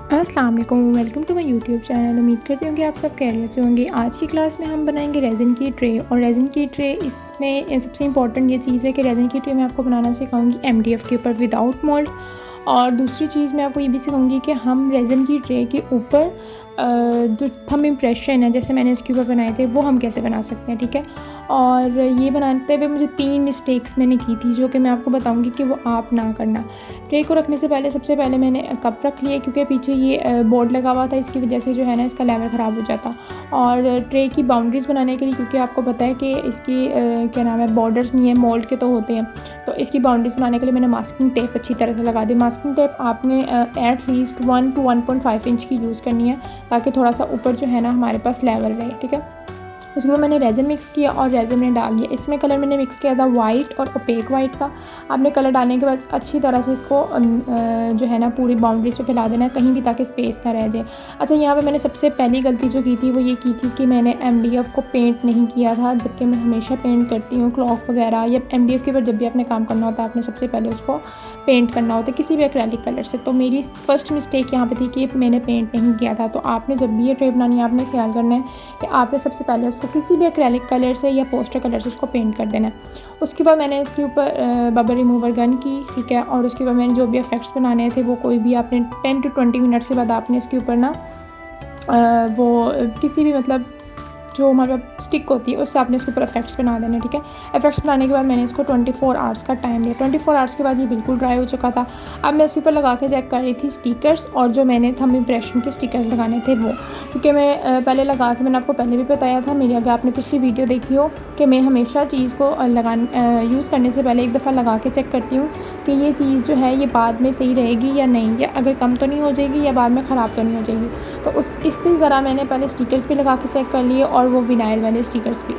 अस्सलाम वालेकुम, welcome to my YouTube channel. उम्मीद करती हूँ कि आप सब खैरियत से होंगे। आज की क्लास में हम बनाएंगे रेज़न की ट्रे। और रेज़न की ट्रे, इसमें सबसे इंपॉर्टेंट ये चीज़ है कि रेज़न की ट्रे मैं आपको बनाना सिखाऊंगी एमडीएफ के ऊपर विदाउट मोल्ड। और दूसरी चीज़ मैं आपको ये भी सिखाऊंगी कि हम रेज़न की ट्रे के ऊपर जो थंब इम्प्रेशन है, जैसे मैंने इसके ऊपर बनाए थे, वो हम कैसे बना सकते हैं, ठीक है। और ये बनाते हुए मुझे 3 मिस्टेक्स मैंने की थी, जो कि मैं आपको बताऊंगी कि वो आप ना करना। ट्रे को रखने से पहले सबसे पहले मैंने कप रख लिया, क्योंकि पीछे ये बोर्ड लगा हुआ था, इसकी वजह से जो है ना इसका लेवल ख़राब हो जाता। और ट्रे की बाउंड्रीज़ बनाने के लिए, क्योंकि आपको पता है कि इसकी क्या नाम है, बॉर्डर्स नहीं है, मोल्ड के तो होते हैं, तो इसकी बाउंड्रीज़ बनाने के लिए मैंने मास्किंग टेप अच्छी तरह से लगा दी। मास्किंग टेप आपने एट लीस्ट 1 to 1.5 इंच की यूज़ करनी है, ताकि थोड़ा सा ऊपर जो है ना हमारे पास लेवल रहे, ठीक है। उसके बाद मैंने रेज़न मिक्स किया और रेज़न में डाल दिया। इसमें कलर मैंने मिक्स किया था वाइट और ओपेक वाइट का। आपने कलर डालने के बाद अच्छी तरह से इसको जो है ना पूरी बाउंड्रीज पे फैला देना है, कहीं भी, ताकि स्पेस ना रह जाए। अच्छा, यहाँ पे मैंने सबसे पहली गलती जो की थी वो ये की थी कि मैंने एमडीएफ को पेंट नहीं किया था, जबकि मैं हमेशा पेंट करती हूँ क्लॉक वगैरह या एमडीएफ के ऊपर। जब भी आपने काम करना होता है, आपने सबसे पहले उसको पेंट करना होता है किसी भी एक्रेलिक कलर से। तो मेरी फर्स्ट मिस्टेक यहाँ पे थी कि मैंने पेंट नहीं किया था। तो आपने जब भी ये ट्रे बनानी है, आपने ख्याल करना है कि आपने सबसे पहले उसको किसी भी एक्रेलिक कलर से या पोस्टर कलर से उसको पेंट कर देना है। उसके बाद मैंने इसके ऊपर बबल रिमूवर गन की, ठीक है। और उसके बाद मैंने जो भी इफेक्ट्स बनाने थे, वो कोई भी आपने 10 to 20 मिनट्स के बाद आपने इसके ऊपर ना वो किसी भी मतलब जो हमारे पास स्टिक होती है, उससे आपने इसके ऊपर इफेक्ट्स बना देने, ठीक है। इफेक्ट्स बनाने के बाद मैंने इसको 24 आवर्स का टाइम दिया। 24 आवर्स के बाद ये बिल्कुल ड्राई हो चुका था। अब मैं इसके ऊपर लगा के चेक कर रही थी स्टिकर्स, और जो मैंने थंब इम्प्रेशन के स्टिकर्स लगाने थे वो, क्योंकि मैं पहले लगा के, मैंने आपको पहले भी बताया था मेरी, अगर आपने पिछली वीडियो देखी हो, कि मैं हमेशा चीज़ को यूज़ करने से पहले एक दफ़ा लगा के चेक करती हूँ कि ये चीज़ जो है ये बाद में सही रहेगी या नहीं, या अगर कम तो नहीं हो जाएगी या बाद में ख़राब तो नहीं हो जाएगी। तो इसी तरह मैंने पहले स्टिकर्स भी लगा के चेक कर लिए, और वो विनाइल वाले स्टिकर्स भी।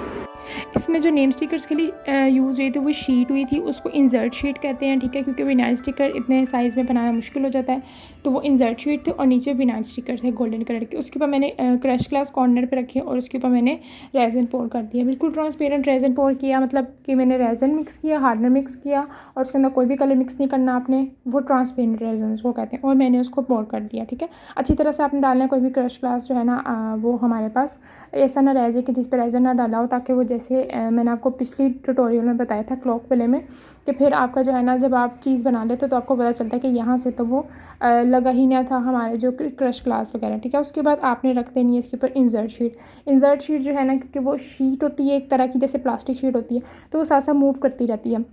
इसमें जो नेम स्टिकर्स के लिए यूज़ हुई थी वो शीट हुई थी, उसको इंसर्ट शीट कहते हैं, ठीक है। क्योंकि विनाइल स्टिकर इतने साइज़ में बनाना मुश्किल हो जाता है, तो वो इंसर्ट शीट थे और नीचे विनाइल स्टिकर थे गोल्डन कलर के। उसके बाद मैंने क्रश ग्लास कॉर्नर पे रखे और उसके ऊपर मैंने रेज़न पोर कर दिया, बिल्कुल ट्रांसपेरेंट रेज़न पोर किया। मतलब कि मैंने रेज़न मिक्स किया, हार्डनर मिक्स किया, और उसके अंदर कोई भी कलर मिक्स नहीं करना आपने, वो ट्रांसपेरेंट रेज़न उसको कहते हैं, और मैंने उसको पोर कर दिया, ठीक है। अच्छी तरह से आपने डालना है, कोई भी क्रश ग्लास जो है ना वो हमारे पास ऐसा ना रह जाए कि जिस पर रेज़न ना डाला हो, ताकि वो, जैसे मैंने आपको पिछली ट्यूटोरियल में बताया था क्लॉक वाले में, कि फिर आपका जो है ना जब आप चीज़ बना लेते तो आपको पता चलता है कि यहाँ से तो वो लगा ही ना था हमारे जो क्रश ग्लास वगैरह, ठीक है। उसके बाद आपने रख देनी है इसके ऊपर इंसर्ट शीट। इंसर्ट शीट जो है ना, क्योंकि वो शीट होती है एक तरह की, जैसे प्लास्टिक शीट होती है, तो वो साथ साथ मूव करती रहती है।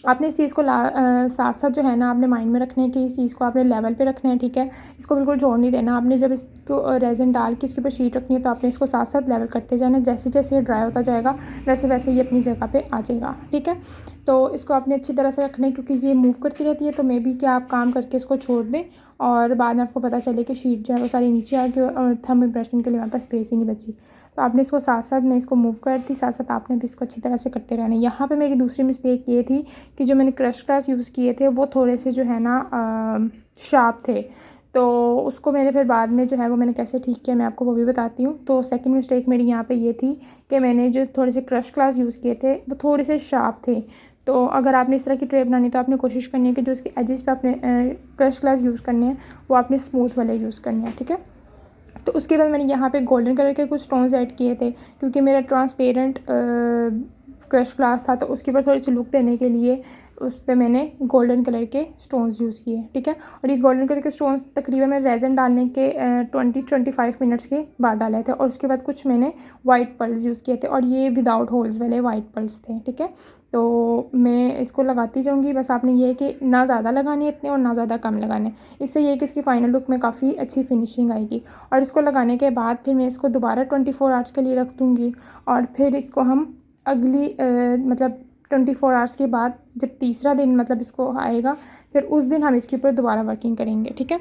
आपने इस चीज़ को साथ साथ जो है ना आपने माइंड में रखना है कि इस चीज़ को आपने लेवल पे रखना है, ठीक है। इसको बिल्कुल जोड़ नहीं देना। आपने जब इसको रेज़न डाल के इसके ऊपर शीट रखनी है, तो आपने इसको साथ साथ लेवल करते जाना। जैसे जैसे ये ड्राई होता जाएगा, वैसे वैसे ये अपनी जगह पे आ जाएगा, ठीक है। तो इसको आपने अच्छी तरह से रखना है, क्योंकि ये मूव करती रहती है। तो मे बी कि आप काम करके इसको छोड़ दें और बाद में आपको पता चले कि शीट जो है वो सारी नीचे आ गई और थंब इम्प्रेशन के लिए हमारे पास स्पेस ही नहीं बची। तो आपने इसको साथ साथ, मैं इसको मूव करती, साथ साथ आपने भी इसको अच्छी तरह से करते रहना है। यहाँ पे मेरी दूसरी मिस्टेक ये थी कि जो मैंने क्रश ग्लास यूज़ किए थे वो थोड़े से जो है ना शार्प थे, तो उसको मैंने फिर बाद में जो है वो मैंने कैसे ठीक किया, मैं आपको वो भी बताती हूँ। तो सेकंड मिस्टेक मेरी यहाँ पे ये थी कि मैंने जो थोड़े से क्रश ग्लास यूज़ किए थे वो थोड़े से शार्प थे। तो अगर आपने इस तरह की ट्रे बनानी, तो आपने कोशिश करनी है कि जो इसके एजेस पे आपने क्रश ग्लास यूज़ करने हैं, वो आपने स्मूथ वाले यूज़ करने हैं, ठीक है। तो उसके बाद मैंने यहाँ पे गोल्डन कलर के कुछ स्टोन्स ऐड किए थे, क्योंकि मेरा ट्रांसपेरेंट क्रश ग्लास था, तो उसके ऊपर थोड़ी सी लुक देने के लिए उस पर मैंने गोल्डन कलर के स्टोन्स यूज़ किए, ठीक है। और ये गोल्डन कलर के स्टोन्स तकरीबन मैंने रेज़न डालने के 20-25 मिनट्स के बाद डाले थे। और उसके बाद कुछ मैंने वाइट पर्ल्स यूज़ किए थे, और ये विदाउट होल्स वाले वाइट पर्ल्स थे, ठीक है। तो मैं इसको लगाती जाऊँगी, बस आपने ये है कि ना ज़्यादा लगाने इतने और ना ज़्यादा कम लगाने। इससे ये कि इसकी फ़ाइनल लुक में काफ़ी अच्छी फिनिशिंग आएगी। और इसको लगाने के बाद फिर मैं इसको दोबारा 24 आवर्स के लिए रख दूँगी, और फिर इसको हम अगली मतलब 24 आवर्स के बाद जब तीसरा दिन मतलब इसको आएगा, फिर उस दिन हम इसके ऊपर दोबारा वर्किंग करेंगे, ठीक है।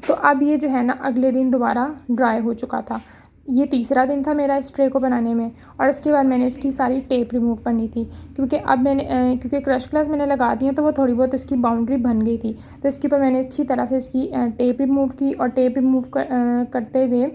तो अब ये जो है ना अगले दिन दोबारा ड्राई हो चुका था। ये तीसरा दिन था मेरा इस ट्रे को बनाने में। और इसके बाद मैंने इसकी सारी टेप रिमूव करनी थी, क्योंकि अब मैंने क्योंकि क्रश ग्लास मैंने लगा दिया तो वो थोड़ी बहुत इसकी बाउंड्री बन गई थी। तो इसके ऊपर मैंने अच्छी तरह से इसकी टेप रिमूव की, और टेप रिमूव करते हुए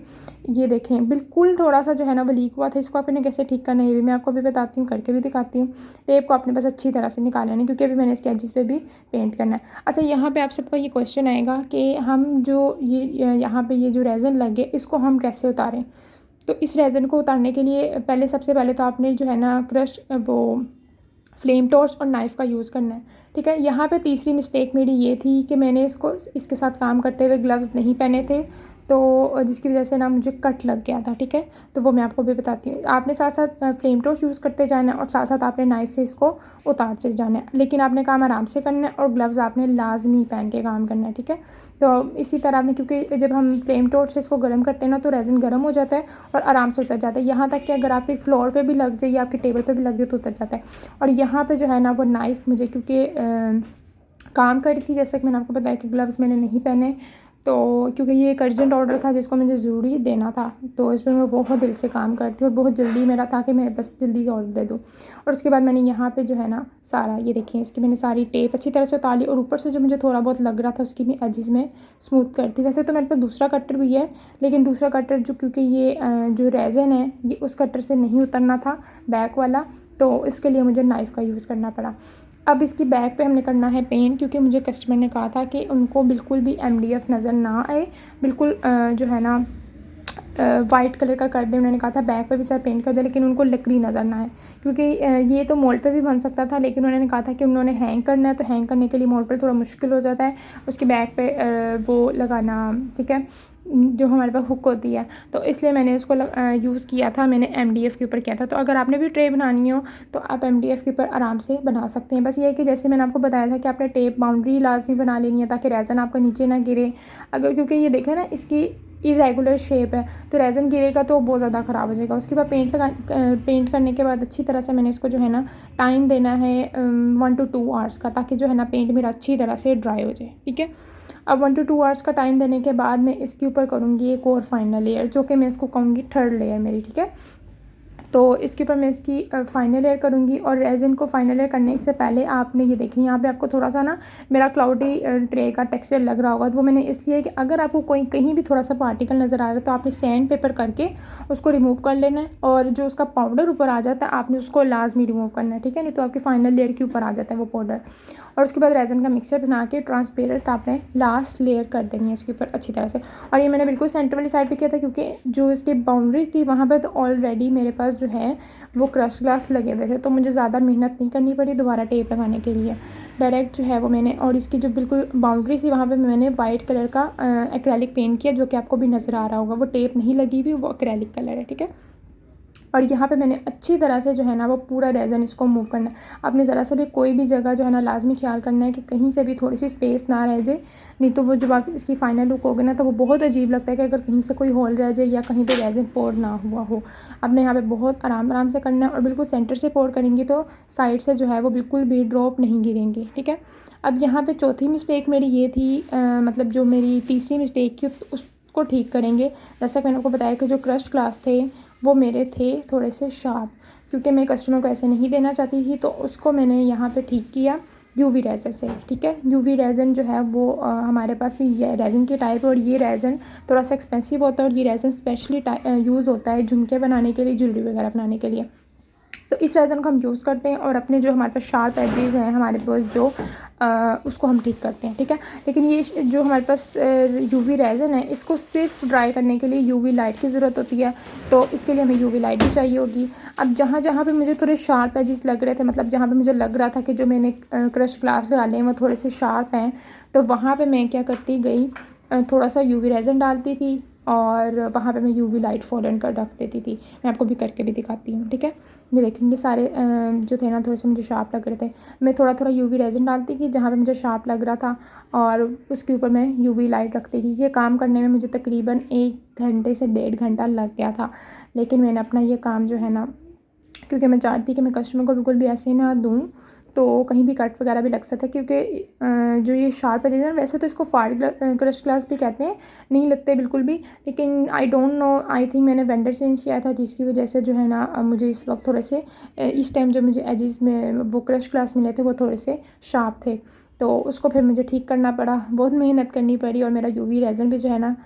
ये देखें बिल्कुल थोड़ा सा जो है ना वो लीक हुआ था। इसको आपने कैसे ठीक करना है ये भी मैं आपको अभी बताती हूँ, करके भी दिखाती हूँ। टेप को आपने बस अच्छी तरह से निकाल लेना, क्योंकि अभी मैंने इसके एजेस पे भी पेंट करना है। अच्छा, यहाँ पे आप सबका ये क्वेश्चन आएगा कि हम जो ये यहाँ पे ये जो रेज़न लगे इसको हम कैसे उतारें। तो इस रेज़न को उतारने के लिए सबसे पहले तो आपने जो है ना क्रश वो फ्लेम टॉर्च और नाइफ़ का यूज़ करना है, ठीक है। यहाँ पे तीसरी मिस्टेक मेरी ये थी कि मैंने इसके साथ काम करते हुए ग्लव्स नहीं पहने थे, तो जिसकी वजह से ना मुझे कट लग गया था, ठीक है। तो वो मैं आपको भी बताती हूँ। आपने साथ साथ फ्लेम टॉर्च यूज़ करते जाना है और साथ साथ आपने नाइफ़ से इसको उतारते जाना है, लेकिन आपने काम आराम से करना है और ग्लव्स आपने लाजमी पहन के काम करना है, ठीक है। तो इसी तरह आपने, क्योंकि जब हम फ्लेम टॉर्च से इसको गर्म करते हैं ना तो रेज़न गर्म हो जाता है और आराम से उतर जाता है। यहाँ तक कि अगर आपके फ्लोर पे भी लग जाए या आपके टेबल पे भी लग जाए तो उतर जाता है। और यहाँ पे जो है ना वो नाइफ़ मुझे, क्योंकि काम कर रही थी, जैसे कि मैंने आपको बताया कि ग्लव्स मैंने नहीं पहने, तो क्योंकि ये एक अर्जेंट ऑर्डर था जिसको मुझे ज़रूरी देना था, तो इस पर मैं बहुत दिल से काम करती और बहुत जल्दी मेरा था कि मैं बस जल्दी से ऑर्डर दे दूँ। और उसके बाद मैंने यहाँ पे जो है ना सारा ये देखें, इसकी मैंने सारी टेप अच्छी तरह से उतार ली, और ऊपर से जो मुझे थोड़ा बहुत लग रहा था उसकी भी एजेस में स्मूथ करती। वैसे तो मेरे पास दूसरा कटर भी है, लेकिन दूसरा कटर जो, क्योंकि ये जो रेज़न है ये उस कटर से नहीं उतरना था बैक वाला, तो इसके लिए मुझे नाइफ़ का यूज़ करना पड़ा। अब इसकी बैक पे हमने करना है पेंट, क्योंकि मुझे कस्टमर ने कहा था कि उनको बिल्कुल भी MDF नज़र ना आए, बिल्कुल जो है ना वाइट कलर का कर दें। उन्होंने कहा था बैक पे भी चाहे पेंट कर दे, लेकिन उनको लकड़ी नज़र ना आए, क्योंकि ये तो मोल्ड पे भी बन सकता था, लेकिन उन्होंने कहा था कि उन्होंने हैंग करना है, तो हैंग करने के लिए मोल्ड पर थोड़ा मुश्किल हो जाता है, उसकी बैक पे वो लगाना, ठीक है, जो हमारे पास हुक होती है, तो इसलिए मैंने इसको यूज़ किया था, मैंने MDF के ऊपर किया था। तो अगर आपने भी ट्रे बनानी हो तो आप MDF के ऊपर आराम से बना सकते हैं। बस ये है कि जैसे मैंने आपको बताया था कि आपने टेप बाउंड्री लाजमी बना लेनी है ताकि रेज़न आपका नीचे ना गिरे। अगर, क्योंकि ये देखें ना इसकी इरेगुलर शेप है, तो रेज़न गिरेगा तो बहुत ज़्यादा ख़राब हो जाएगा। उसके बाद पेंट करने के बाद अच्छी तरह से मैंने इसको जो है ना टाइम देना है 1 to 2 आवर्स का, ताकि जो है ना पेंट मेरा अच्छी तरह से ड्राई हो जाए, ठीक है। अब 1 to 2 आवर्स का टाइम देने के बाद मैं इसके ऊपर करूँगी एक और फाइनल लेयर, जो कि मैं इसको कहूँगी थर्ड लेयर मेरी, ठीक है। तो इसके ऊपर मैं इसकी फाइनल लेयर करूँगी। और रेज़न को फाइनल लेयर करने से पहले आपने ये देखें, यहाँ पे आपको थोड़ा सा ना मेरा क्लाउडी ट्रे का टेक्सचर लग रहा होगा, तो वो मैंने इसलिए कि अगर आपको कहीं भी थोड़ा सा पार्टिकल नज़र आ रहा है तो आपने सैंड पेपर करके उसको रिमूव कर लेना है, और जो उसका पाउडर ऊपर आ जाता है आपने उसको लाजमी रिमूव करना है, ठीक है, नहीं तो आपकी फाइनल लेयर के ऊपर आ जाता है वो पाउडर। और उसके बाद रेज़न का मिक्सचर बना के ट्रांसपेरेंट आपने लास्ट लेयर कर देनी है इसके ऊपर अच्छी तरह से। और ये मैंने बिल्कुल सेंटर वाली साइड पे किया था, क्योंकि जो इसकी बाउंड्री थी वहाँ पे तो ऑलरेडी मेरे पास जो है वो क्रश ग्लास लगे हुए थे, तो मुझे ज़्यादा मेहनत नहीं करनी पड़ी दोबारा टेप लगाने के लिए। डायरेक्ट जो है वो मैंने, और इसकी जो बिल्कुल बाउंड्री थी वहाँ पे मैंने वाइट कलर का एक्रेलिक पेंट किया, जो कि आपको भी नज़र आ रहा होगा, वो टेप नहीं लगी हुई, वो एक्रेलिक कलर है, ठीक है। और यहाँ पे मैंने अच्छी तरह से जो है ना वो पूरा रेज़न इसको मूव करना है। आपने ज़रा सा भी कोई भी जगह जो है ना लाजमी ख्याल करना है कि कहीं से भी थोड़ी सी स्पेस ना रह जाए, नहीं तो वो जब आप इसकी फ़ाइनल लुक होगी ना तो वो बहुत अजीब लगता है कि अगर कहीं से कोई होल रह जाए या कहीं पे रेज़न पोर ना हुआ हो। आपने यहाँ पे बहुत आराम आराम से करना है, और बिल्कुल सेंटर से पोर करेंगी तो साइड से जो है वो बिल्कुल भी ड्रॉप नहीं गिरेंगी, ठीक है। अब यहाँ पर चौथी मिस्टेक मेरी ये थी, मतलब जो मेरी तीसरी मिस्टेक थी उसको ठीक करेंगे। जैसा कि मैंने आपको बताया कि जो क्रश ग्लास थे वो मेरे थे थोड़े से शार्प, क्योंकि मैं कस्टमर को ऐसे नहीं देना चाहती थी, तो उसको मैंने यहाँ पे ठीक किया UV रेज़न से, ठीक है। UV रेज़न जो है वो हमारे पास भी ये रेज़न की टाइप है, और ये रेज़न थोड़ा सा एक्सपेंसिव होता है, और ये रेज़न स्पेशली यूज़ होता है झुमके बनाने के लिए, ज्वेलरी वगैरह बनाने के लिए। तो इस रेज़न को हम यूज़ करते हैं, और अपने जो हमारे पास शार्प एजेस हैं हमारे पास जो उसको हम ठीक करते हैं, ठीक है। लेकिन ये जो हमारे पास UV रेज़न है इसको सिर्फ ड्राई करने के लिए UV लाइट की ज़रूरत होती है, तो इसके लिए हमें UV लाइट भी चाहिए होगी। अब जहाँ जहाँ पे मुझे थोड़े शार्प एजेस लग रहे थे, मतलब जहाँ पे मुझे लग रहा था कि जो मैंने क्रश ग्लास डाले हैं वो थोड़े से शार्प हैं, तो वहाँ पर मैं क्या करती गई, थोड़ा सा UV रेज़न डालती थी, और वहाँ पे मैं UV लाइट फॉलन कर रख देती थी। मैं आपको भी करके भी दिखाती हूँ, ठीक है। ये देखेंगे सारे जो थे ना थोड़े से मुझे शार्प लग रहे थे, मैं थोड़ा थोड़ा UV रेज़न डालती कि जहाँ पे मुझे शार्प लग रहा था, और उसके ऊपर मैं UV लाइट रखती थी। ये काम करने में मुझे तकरीबन 1 घंटे से 1.5 घंटा लग गया था, लेकिन मैंने अपना ये काम जो है ना, क्योंकि मैं चाहती कि मैं कस्टमर को बिल्कुल भी ऐसे ना दूँ तो कहीं भी कट वगैरह भी लग सकता है, क्योंकि जो ये शार्प एजेस हैं वैसे तो इसको फाड़ क्रश ग्लास भी कहते हैं, नहीं लगते बिल्कुल भी, लेकिन I don't know, I think मैंने वेंडर चेंज किया था जिसकी वजह से जो है ना मुझे इस वक्त थोड़े से इस टाइम जो मुझे एजेस में वो क्रश ग्लास मिले थे वो थोड़े से शार्प थे, तो उसको फिर मुझे ठीक करना पड़ा, बहुत मेहनत करनी पड़ी। और मेरा यूवी रेज़न भी जो है ना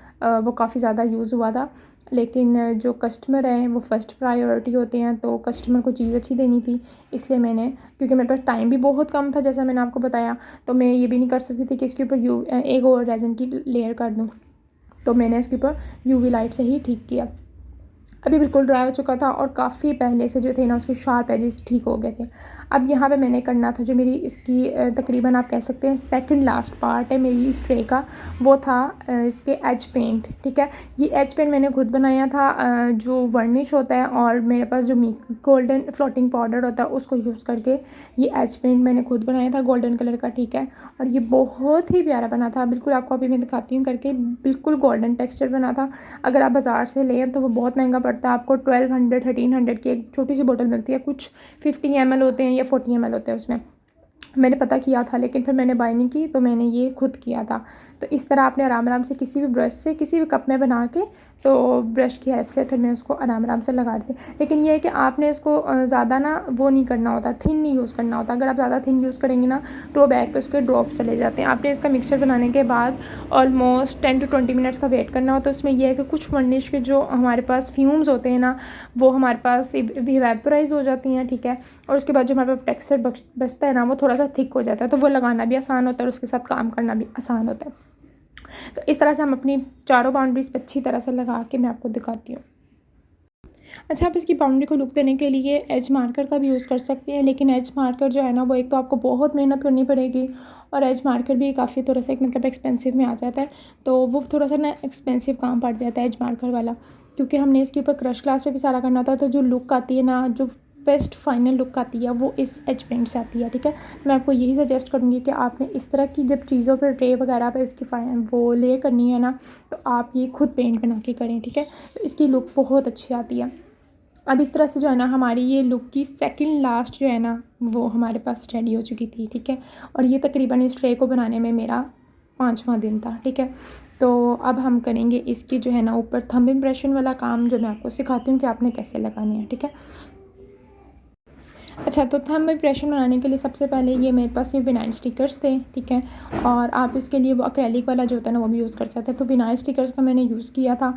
वो काफ़ी ज़्यादा यूज़ हुआ था, लेकिन जो कस्टमर हैं वो फ़र्स्ट प्रायोरिटी होते हैं, तो कस्टमर को चीज़ अच्छी देनी थी, इसलिए मैंने, क्योंकि मेरे पास टाइम भी बहुत कम था जैसा मैंने आपको बताया, तो मैं ये भी नहीं कर सकती थी कि इसके ऊपर एक और रेज़न की लेयर कर दूँ, तो मैंने इसके ऊपर यूवी लाइट से ही ठीक किया। अभी बिल्कुल ड्राई हो चुका था और काफ़ी पहले से जो थे ना उसके शार्प एजेस ठीक हो गए थे। अब यहाँ पे मैंने करना था जो मेरी इसकी तकरीबन आप कह सकते हैं सेकंड लास्ट पार्ट है मेरी इस ट्रे का, वो था इसके एज पेंट। ठीक है, ये एज पेंट मैंने खुद बनाया था, जो वर्निश होता है और मेरे पास जो गोल्डन फ्लोटिंग पाउडर होता है उसको यूज़ करके ये एज पेंट मैंने खुद बनाया था गोल्डन कलर का। ठीक है, और ये बहुत ही प्यारा बना था, बिल्कुल आपको अभी मैं दिखाती हूँ करके, बिल्कुल गोल्डन टेक्स्चर बना था। अगर आप बाज़ार से लें तो वो बहुत महंगा पड़ता है आपको, 1200 1300 की एक छोटी सी बोतल मिलती है, कुछ 50 ml होते हैं या 40 ml होते हैं उसमें। मैंने पता किया था लेकिन फिर मैंने बाय नहीं की, तो मैंने ये खुद किया था। तो इस तरह आपने आराम आराम से किसी भी ब्रश से किसी भी कप में बना के, तो ब्रश की हेल्प से फिर मैं उसको आराम आराम से लगा दी। लेकिन ये है कि आपने इसको ज़्यादा ना वो नहीं करना होता, थिन नहीं यूज़ करना होता। अगर आप ज़्यादा थिन यूज़ करेंगे ना तो बैग पे उसके ड्रॉप्स चले जाते हैं। आपने इसका मिक्सचर बनाने के बाद ऑलमोस्ट 10 to 20 मिनट्स का वेट करना हो, तो उसमें यह है कि कुछ वर्निश के जो हमारे पास फ्यूम्स होते हैं ना वो हमारे पास इवेपोराइज हो जाती हैं। ठीक है, और उसके बाद जो हमारे पास टेक्सचर बचता है ना वो थोड़ा सा थिक हो जाता है, तो वो लगाना भी आसान होता है और उसके साथ काम करना भी आसान होता है। तो इस तरह से हम अपनी चारों बाउंड्रीज पे अच्छी तरह से लगा के मैं आपको दिखाती हूँ। अच्छा, आप इसकी बाउंड्री को लुक देने के लिए एज मार्कर का भी यूज़ कर सकते हैं, लेकिन एज मार्कर जो है ना वो एक तो आपको बहुत मेहनत करनी पड़ेगी, और एज मार्कर भी काफ़ी थोड़ा सा मतलब एक्सपेंसिव में आ जाता है, तो वो थोड़ा सा ना एक्सपेंसिव काम पड़ जाता है एज मार्कर वाला, क्योंकि हमने इसके ऊपर क्रश ग्लास पे भी सारा करना होता है। तो जो लुक आती है ना, जो बेस्ट फाइनल लुक आती है वो इस एज पेंट से आती है। ठीक है, तो मैं आपको यही सजेस्ट करूँगी कि आपने इस तरह की जब चीज़ों पर ट्रे वगैरह पे इसकी वो लेयर करनी है ना, तो आप ये खुद पेंट बना के करें। ठीक है, तो इसकी लुक बहुत अच्छी आती है। अब इस तरह से जो है ना हमारी ये लुक की सेकंड लास्ट जो है ना वो हमारे पास रेडी हो चुकी थी। ठीक है, और ये तकरीबन इस ट्रे को बनाने में मेरा 5वां दिन था। ठीक है, तो अब हम करेंगे इसकी जो है ना ऊपर थंब इम्प्रेशन वाला काम, जो मैं आपको सिखाती हूँ कि आपने कैसे लगाने हैं। ठीक है, अच्छा, तो थंब इम्प्रेशन बनाने के लिए सबसे पहले ये मेरे पास ये विनाइल स्टिकर्स थे। ठीक है, और आप इसके लिए वो एक्रेलिक वाला जो होता है ना वो भी यूज़ कर सकते हैं। तो विनाइल स्टिकर्स का मैंने यूज़ किया था,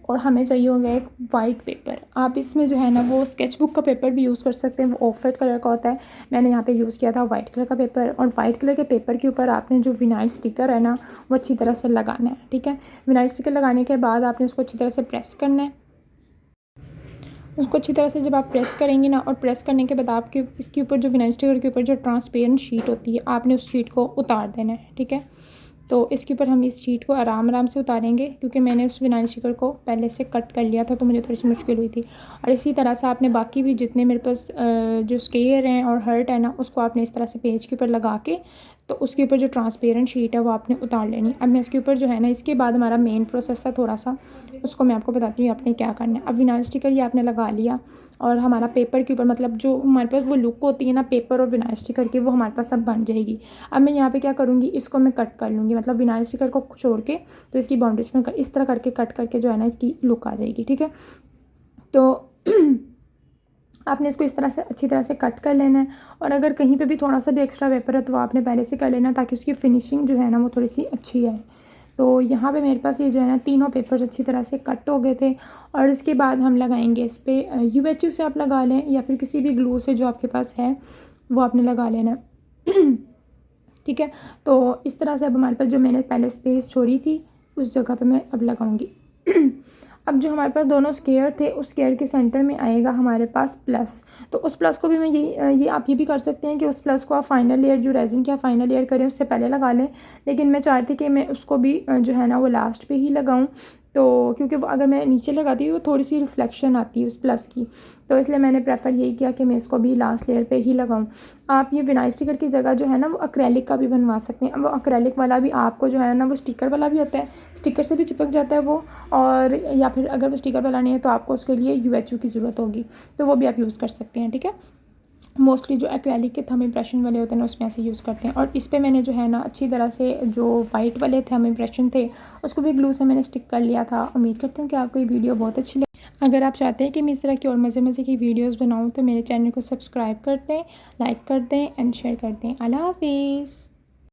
और हमें चाहिए होगा एक वाइट पेपर। आप इसमें जो है ना वो स्केच बुक का पेपर भी यूज़ कर सकते हैं, वो ऑफ वाइट कलर का होता है। मैंने यहाँ पर यूज़ किया था वाइट कलर का पेपर, और वाइट कलर के पेपर के ऊपर आपने जो विनाइल स्टिकर है ना वो अच्छी तरह से लगाना है। ठीक है, विनाइल स्टिकर लगाने के बाद आपने उसको अच्छी तरह से प्रेस करना है। उसको अच्छी तरह से जब आप प्रेस करेंगे ना, और प्रेस करने के बाद आपके इसके ऊपर जो विनाइल स्टिकर के ऊपर जो ट्रांसपेरेंट शीट होती है आपने उस शीट को उतार देना है। ठीक है, तो इसके ऊपर हम इस शीट को आराम आराम से उतारेंगे, क्योंकि मैंने उस विनाइल स्टिकर को पहले से कट कर लिया था तो मुझे थोड़ी सी मुश्किल हुई थी। और इसी तरह से आपने बाकी भी जितने मेरे पास जो स्केयर हैं और हर्ट है ना उसको आपने इस तरह से पेज के ऊपर लगा के, तो उसके ऊपर जो ट्रांसपेरेंट शीट है वो आपने उतार लेनी। अब मैं इसके ऊपर जो है ना इसके बाद हमारा मेन प्रोसेस है थोड़ा सा, उसको मैं आपको बताती हूँ आपने क्या करना है। अब विनाइल स्टिकर ये आपने लगा लिया, और हमारा पेपर के ऊपर मतलब जो हमारे पास वो लुक होती है ना पेपर और विनाइल स्टिकर की, वो हमारे पास सब बन जाएगी। अब मैं यहाँ पे क्या करूँगी, इसको मैं कट कर लूँगी, मतलब विनाइल स्टिकर को छोड़ के, तो इसकी बाउंड्रीज में इस तरह करके कट करके जो है ना इसकी लुक आ जाएगी। ठीक है, तो आपने इसको इस तरह से अच्छी तरह से कट कर लेना है, और अगर कहीं पे भी थोड़ा सा भी एक्स्ट्रा पेपर है तो आपने पहले से कर लेना, ताकि उसकी फिनिशिंग जो है ना वो थोड़ी सी अच्छी आए। तो यहाँ पे मेरे पास ये जो है ना तीनों पेपर्स अच्छी तरह से कट हो गए थे, और इसके बाद हम लगाएंगे इस पर UHU से आप लगा लें, या फिर किसी भी ग्लू से जो आपके पास है वो आपने लगा लेना। ठीक है, तो इस तरह से अब हमारे पास जो मैंने पहले स्पेस छोड़ी थी उस जगह पे मैं अब लगाऊंगी। अब जो हमारे पास दोनों स्केयर थे उस स्केयर के सेंटर में आएगा हमारे पास प्लस, तो उस प्लस को भी मैं ये आप ये भी कर सकते हैं कि उस प्लस को आप फाइनल लेयर जो रेजिन की आप फाइनल लेयर करें उससे पहले लगा लें, लेकिन मैं चाहती कि मैं उसको भी जो है ना वो लास्ट पे ही लगाऊं, तो क्योंकि वो अगर मैं नीचे लगाती हूँ थोड़ी सी रिफ्लेक्शन आती है उस प्लस की, तो इसलिए मैंने प्रेफर यही किया कि मैं इसको भी लास्ट लेयर पे ही लगाऊं। आप ये विनाइल स्टिकर की जगह जो है ना वो एक्रेलिक का भी बनवा सकते हैं। वो एक्रेलिक वाला भी आपको जो है ना वो स्टिकर वाला भी होता है, स्टिकर से भी चिपक जाता है वो, और या फिर अगर वो स्टिकर वाला नहीं है तो आपको उसके लिए UHU की ज़रूरत होगी, तो वो भी आप यूज़ कर सकते हैं। ठीक है, मोस्टली जो एक्रेलिक के थंब इम्प्रेशन वाले होते हैं ना उसमें ऐसे यूज़ करते हैं। और इस पे मैंने जो है ना अच्छी तरह से जो वाइट वाले थंब इम्प्रेशन थे उसको भी ग्लू से मैंने स्टिक कर लिया था। उम्मीद करती हूँ कि आपको ये वीडियो बहुत अच्छी लगी। अगर आप चाहते हैं कि मैं इस तरह की और मज़े मज़े की वीडियोज़ बनाऊँ तो मेरे चैनल को सब्सक्राइब कर दें, लाइक कर दें एंड शेयर कर दें। अल्लाह हाफिज़।